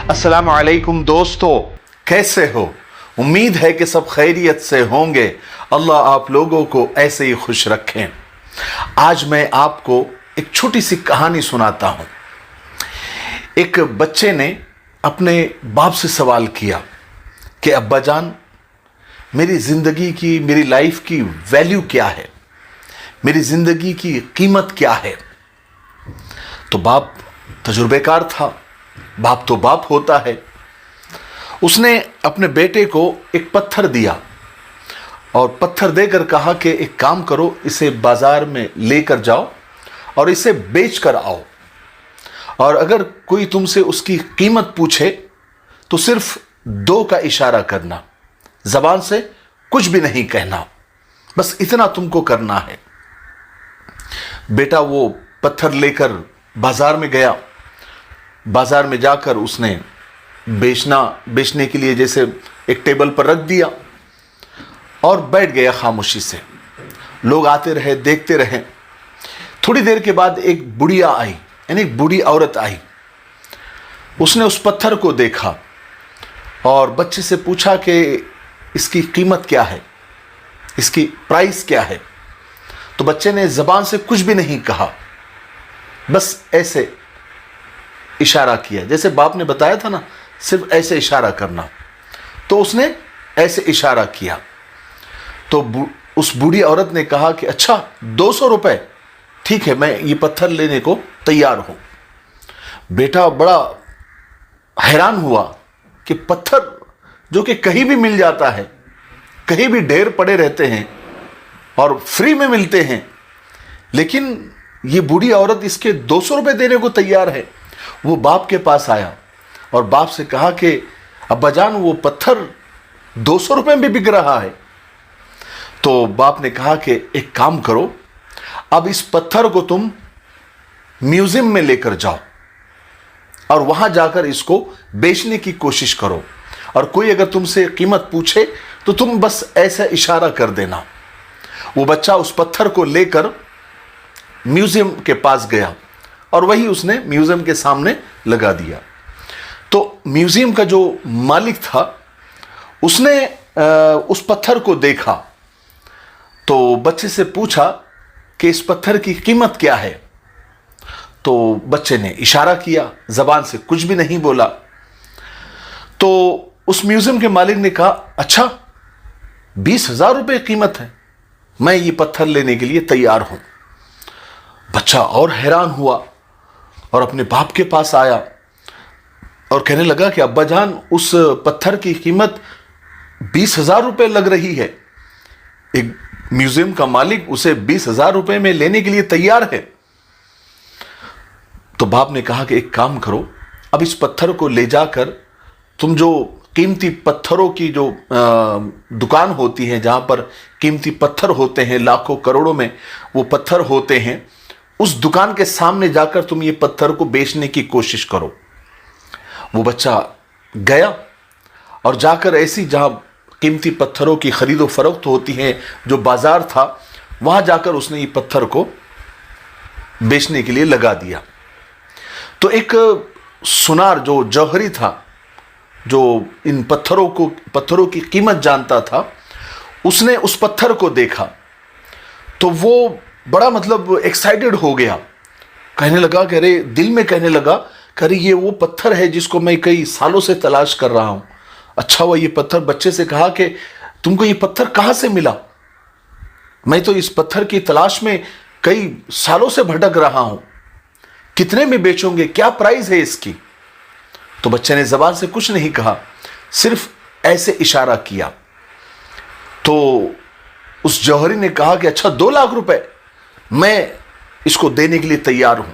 अस्सलाम वालेकुम दोस्तों, कैसे हो? उम्मीद है कि सब खैरियत से होंगे। अल्लाह आप लोगों को ऐसे ही खुश रखें। आज मैं आपको एक छोटी सी कहानी सुनाता हूं। एक बच्चे ने अपने बाप से सवाल किया कि अब्बा जान, मेरी ज़िंदगी की, मेरी लाइफ की वैल्यू क्या है, मेरी ज़िंदगी की कीमत क्या है। तो बाप तजुर्बेकार था, बाप तो बाप होता है। उसने अपने बेटे को एक पत्थर दिया और पत्थर देकर कहा कि एक काम करो, इसे बाजार में लेकर जाओ और इसे बेच कर आओ, और अगर कोई तुमसे उसकी कीमत पूछे तो सिर्फ 2 का इशारा करना, जबान से कुछ भी नहीं कहना, बस इतना तुमको करना है। बेटा वो पत्थर लेकर बाजार में गया। बाजार में जाकर उसने बेचने के लिए जैसे एक टेबल पर रख दिया और बैठ गया खामोशी से। लोग आते रहे, देखते रहे। थोड़ी देर के बाद एक बुढ़िया आई, यानी एक बूढ़ी औरत आई। उसने उस पत्थर को देखा और बच्चे से पूछा कि इसकी कीमत क्या है, इसकी प्राइस क्या है। तो बच्चे ने जबान से कुछ भी नहीं कहा, बस ऐसे इशारा किया, जैसे बाप ने बताया था ना, सिर्फ ऐसे इशारा करना। तो उसने ऐसे इशारा किया तो उस बूढ़ी औरत ने कहा कि अच्छा 200 रुपए, ठीक है, मैं ये पत्थर लेने को तैयार हूं। बेटा बड़ा हैरान हुआ कि पत्थर जो कि कहीं भी मिल जाता है, कहीं भी ढेर पड़े रहते हैं और फ्री में मिलते हैं, लेकिन ये बूढ़ी औरत इसके 200 रुपए देने को तैयार है। वो बाप के पास आया और बाप से कहा कि अब्बा जान, वो पत्थर 200 रुपए में बिक रहा है। तो बाप ने कहा कि एक काम करो, अब इस पत्थर को तुम म्यूजियम में लेकर जाओ और वहां जाकर इसको बेचने की कोशिश करो, और कोई अगर तुमसे कीमत पूछे तो तुम बस ऐसा इशारा कर देना। वो बच्चा उस पत्थर को लेकर म्यूजियम के पास गया और वही उसने म्यूजियम के सामने लगा दिया। तो म्यूजियम का जो मालिक था उसने उस पत्थर को देखा तो बच्चे से पूछा कि इस पत्थर की कीमत क्या है। तो बच्चे ने इशारा किया, जबान से कुछ भी नहीं बोला। तो उस म्यूजियम के मालिक ने कहा, अच्छा 20,000 रुपये कीमत है, मैं ये पत्थर लेने के लिए तैयार हूं। बच्चा और हैरान हुआ और अपने बाप के पास आया और कहने लगा कि अब्बा जान, उस पत्थर की कीमत 20,000 रुपये लग रही है। एक म्यूजियम का मालिक उसे 20,000 रुपये में लेने के लिए तैयार है। तो बाप ने कहा कि एक काम करो, अब इस पत्थर को ले जाकर तुम जो कीमती पत्थरों की जो दुकान होती है, जहां पर कीमती पत्थर होते हैं, लाखों करोड़ों में वो पत्थर होते हैं, उस दुकान के सामने जाकर तुम ये पत्थर को बेचने की कोशिश करो। वो बच्चा गया और जाकर ऐसी जहां कीमती पत्थरों की खरीदो फरोख्त होती है, जो बाजार था, वहां जाकर उसने ये पत्थर को बेचने के लिए लगा दिया। तो एक सुनार जो जौहरी था, जो इन पत्थरों की कीमत जानता था, उसने उस पत्थर को देखा तो वो बड़ा मतलब एक्साइटेड हो गया। कहने लगा कि अरे, दिल में कहने कि अरे ये वो पत्थर है जिसको मैं कई सालों से तलाश कर रहा हूं। अच्छा हुआ ये पत्थर। बच्चे से कहा कि तुमको ये पत्थर कहां से मिला? मैं तो इस पत्थर की तलाश में कई सालों से भटक रहा हूं। कितने में बेचोगे? क्या प्राइस है इसकी? तो बच्चे ने जबान से कुछ नहीं कहा, सिर्फ ऐसे इशारा किया। तो उस जौहरी ने कहा कि अच्छा 2 लाख रुपए, मैं इसको देने के लिए तैयार हूं,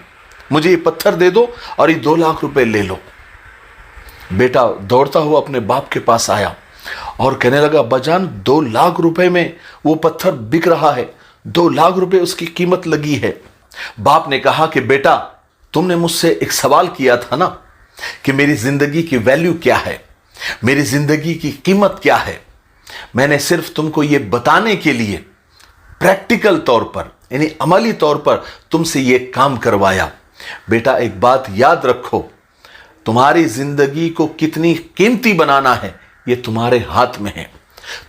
मुझे ये पत्थर दे दो और ये 2 लाख रुपए ले लो। बेटा दौड़ता हुआ अपने बाप के पास आया और कहने लगा, अब्बा जान, 2 लाख रुपए में वो पत्थर बिक रहा है, 2 लाख रुपए उसकी कीमत लगी है। बाप ने कहा कि बेटा, तुमने मुझसे एक सवाल किया था ना कि मेरी जिंदगी की वैल्यू क्या है, मेरी जिंदगी की कीमत क्या है। मैंने सिर्फ तुमको ये बताने के लिए प्रैक्टिकल तौर पर, यानी अमली तौर पर तुमसे ये काम करवाया। बेटा एक बात याद रखो, तुम्हारी जिंदगी को कितनी कीमती बनाना है ये तुम्हारे हाथ में है।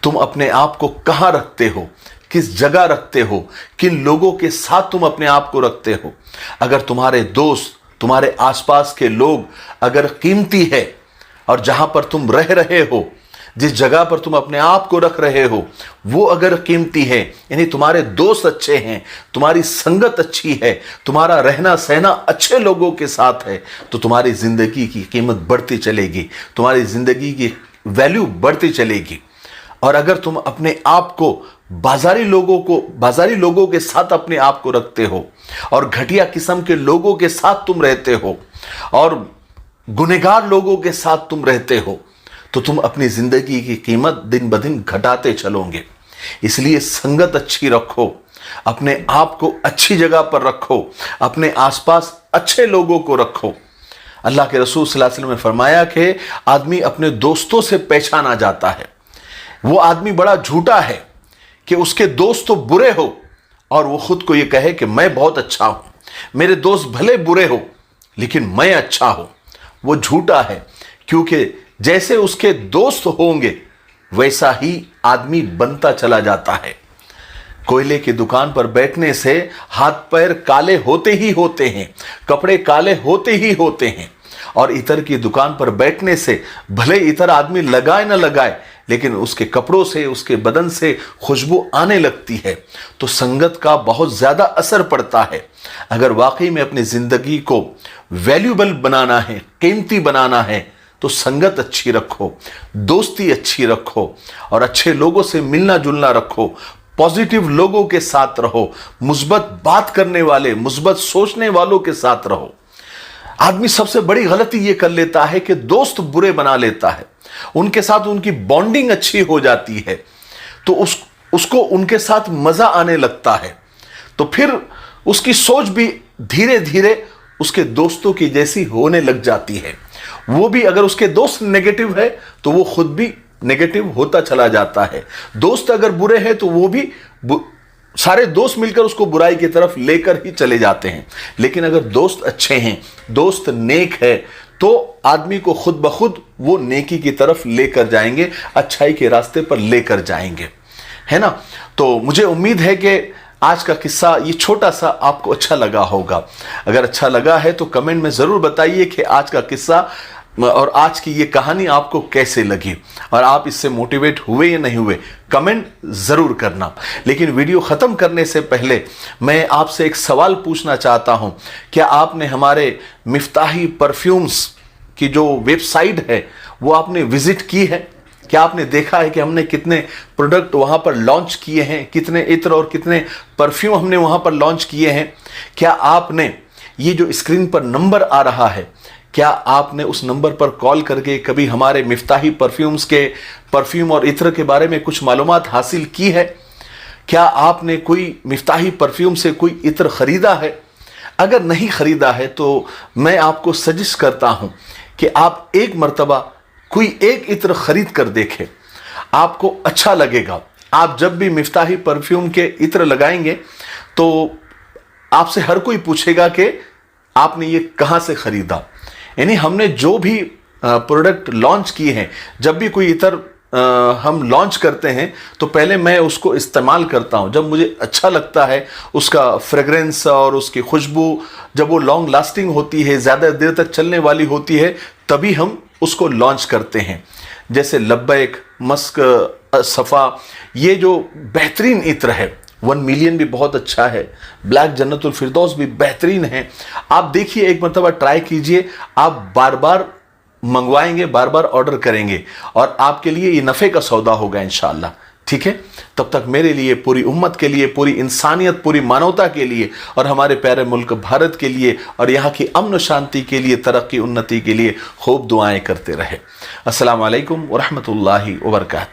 तुम अपने आप को कहाँ रखते हो, किस जगह रखते हो, किन लोगों के साथ तुम अपने आप को रखते हो। अगर तुम्हारे दोस्त, तुम्हारे आसपास के लोग अगर कीमती है और जहां पर तुम रह रहे हो, जिस जगह पर तुम अपने आप को रख रहे हो वो अगर कीमती है, यानी तुम्हारे दोस्त अच्छे हैं, तुम्हारी संगत अच्छी है, तुम्हारा रहना सहना अच्छे लोगों के साथ है, तो तुम्हारी जिंदगी की कीमत बढ़ती चलेगी, तुम्हारी जिंदगी की वैल्यू बढ़ती चलेगी। और अगर तुम अपने आप को बाजारी लोगों के साथ अपने आप को रखते हो और घटिया किस्म के लोगों के साथ तुम रहते हो और गुनहगार लोगों के साथ तुम रहते हो, तो तुम अपनी जिंदगी की कीमत दिन ब दिन घटाते चलोगे। इसलिए संगत अच्छी रखो, अपने आप को अच्छी जगह पर रखो, अपने आसपास अच्छे लोगों को रखो। अल्लाह के रसूल सल्लल्लाहु अलैहि वसल्लम ने फरमाया कि आदमी अपने दोस्तों से पहचाना जाता है। वो आदमी बड़ा झूठा है कि उसके दोस्त तो बुरे हो और वो खुद को ये कहे कि मैं बहुत अच्छा हूं, मेरे दोस्त भले बुरे हो लेकिन मैं अच्छा हूं। वो झूठा है, क्योंकि जैसे उसके दोस्त होंगे वैसा ही आदमी बनता चला जाता है। कोयले की दुकान पर बैठने से हाथ पैर काले होते ही होते हैं, कपड़े काले होते ही होते हैं, और इतर की दुकान पर बैठने से भले इतर आदमी लगाए ना लगाए लेकिन उसके कपड़ों से, उसके बदन से खुशबू आने लगती है। तो संगत का बहुत ज्यादा असर पड़ता है। अगर वाकई में अपनी जिंदगी को वैल्यूबल बनाना है, कीमती बनाना है, तो संगत अच्छी रखो, दोस्ती अच्छी रखो और अच्छे लोगों से मिलना जुलना रखो, पॉजिटिव लोगों के साथ रहो, मुस्बत बात करने वाले, मुस्बत सोचने वालों के साथ रहो। आदमी सबसे बड़ी गलती ये कर लेता है कि दोस्त बुरे बना लेता है, उनके साथ उनकी बॉन्डिंग अच्छी हो जाती है तो उसको उनके साथ मजा आने लगता है, तो फिर उसकी सोच भी धीरे धीरे उसके दोस्तों की जैसी होने लग जाती है। वो भी अगर उसके दोस्त नेगेटिव है तो वो खुद भी नेगेटिव होता चला जाता है। दोस्त अगर बुरे हैं तो वो भी सारे दोस्त मिलकर उसको बुराई की तरफ लेकर ही चले जाते हैं। लेकिन अगर दोस्त अच्छे हैं, दोस्त नेक है, तो आदमी को खुद ब खुद वो नेकी की तरफ लेकर जाएंगे, अच्छाई के रास्ते पर लेकर जाएंगे, है ना। तो मुझे उम्मीद है कि आज का किस्सा ये छोटा सा आपको अच्छा लगा होगा। अगर अच्छा लगा है तो कमेंट में ज़रूर बताइए कि आज का किस्सा और आज की ये कहानी आपको कैसे लगी और आप इससे मोटिवेट हुए या नहीं हुए, कमेंट ज़रूर करना। लेकिन वीडियो ख़त्म करने से पहले मैं आपसे एक सवाल पूछना चाहता हूँ, क्या आपने हमारे मिफ्ताही परफ्यूम्स की जो वेबसाइट है वो आपने विज़िट की है? क्या आपने देखा है कि हमने कितने प्रोडक्ट वहाँ पर लॉन्च किए हैं, कितने इत्र और कितने परफ्यूम हमने वहाँ पर लॉन्च किए हैं? क्या आपने ये जो स्क्रीन पर नंबर आ रहा है, क्या आपने उस नंबर पर कॉल करके कभी हमारे मिफ्ताही परफ्यूम्स के परफ्यूम और इत्र के बारे में कुछ मालूमात हासिल की है? क्या आपने कोई मिफ्ताही परफ्यूम से कोई इत्र खरीदा है? अगर नहीं खरीदा है तो मैं आपको सजेस्ट करता हूँ कि आप एक मर्तबा कोई एक इत्र खरीद कर देखें, आपको अच्छा लगेगा। आप जब भी मिफ्ताही परफ्यूम के इत्र लगाएंगे तो आपसे हर कोई पूछेगा कि आपने ये कहाँ से खरीदा। यानी हमने जो भी प्रोडक्ट लॉन्च किए हैं, जब भी कोई इत्र हम लॉन्च करते हैं तो पहले मैं उसको इस्तेमाल करता हूं। जब मुझे अच्छा लगता है उसका फ्रेग्रेंस और उसकी खुशबू, जब वो लॉन्ग लास्टिंग होती है, ज़्यादा देर तक चलने वाली होती है, तभी हम उसको लॉन्च करते हैं। जैसे लब्बैक, मस्क, सफ़ा, ये जो बेहतरीन इत्र है। 1 मिलियन भी बहुत अच्छा है, ब्लैक जन्नतुल फिरदौस भी बेहतरीन है। आप देखिए, एक मरतबा ट्राई कीजिए, आप बार बार मंगवाएंगे, बार बार ऑर्डर करेंगे और आपके लिए ये नफ़े का सौदा होगा इंशाअल्लाह। ठीक है, तब तक मेरे लिए, पूरी उम्मत के लिए, पूरी इंसानियत, पूरी मानवता के लिए और हमारे प्यारे मुल्क भारत के लिए और यहाँ की अमन शांति के लिए, तरक्की उन्नति के लिए खूब दुआएं करते रहे। अस्सलामु अलैकुम व रहमतुल्लाहि व बरकातहू।